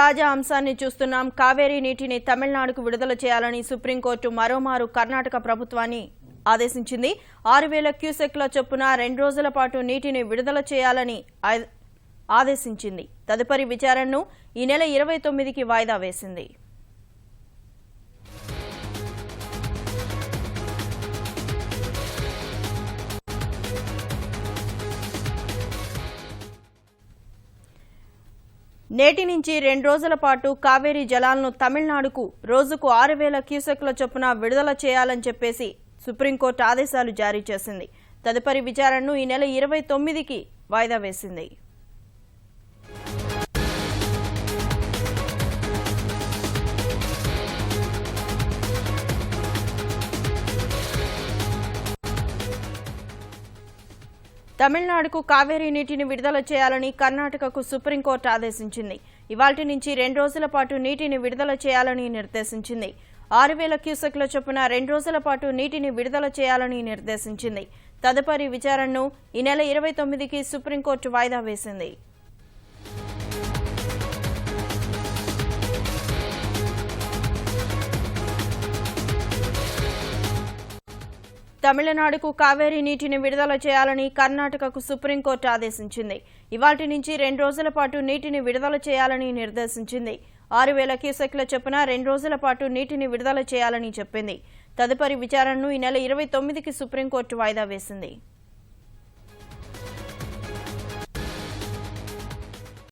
తాజా అంశాన్ని చూస్తున్నాం. కావేరీ నీటిని తమిళనాడుకు విడుదల చేయాలని సుప్రీంకోర్టు మరోమారు కర్ణాటక ప్రభుత్వాన్ని ఆదేశించింది. 6000 క్యూసెక్ల చొప్పున 2 రోజుల పాటు నీటిని విడుదల చేయాలని ఆదేశించింది. తదుపరి విచారణను ఈ నెల 29కి వాయిదా వేసింది. నేటి నుంచి 2 రోజుల పాటు కావేరీ జలాలను తమిళనాడుకు రోజుకు 6000 క్యూసెక్ల చొప్పున విడుదల చేయాలని చెప్పేసి సుప్రీంకోర్టు ఆదేశాలు జారీ చేసింది. తదుపరి విచారణను ఈ నెల 29కి వాయిదా వేసింది. తమిళనాడుకు కావేరీ నీటిని విడుదల చేయాలని కర్ణాటకకు సుప్రీంకోర్టు ఆదేశించింది. ఇవాల్టి నుంచి 2 రోజుల పాటు నీటిని విడుదల చేయాలని నిర్దేశించింది. 6000 క్యూసెక్ల చొప్పున 2 రోజుల పాటు నీటిని విడుదల చేయాలని నిర్దేశించింది. తదుపరి విచారణను ఈ నెల 29కి సుప్రీంకోర్టు వాయిదా వేసింది. తమిళనాడుకు కావేరీ నీటిని విడుదల చేయాలని కర్ణాటకకు సుప్రీంకోర్టు ఆదేశించింది. ఇవాల్టి నుంచి 2 రోజుల పాటు నీటిని విడుదల చేయాలని నిర్దేశించింది. 6000 క్యూసెక్ల చొప్పున 2 రోజుల పాటు నీటిని విడుదల చేయాలని చెప్పింది. తదుపరి విచారణను ఈ నెల 29కి సుప్రీంకోర్టు వాయిదా వేసింది.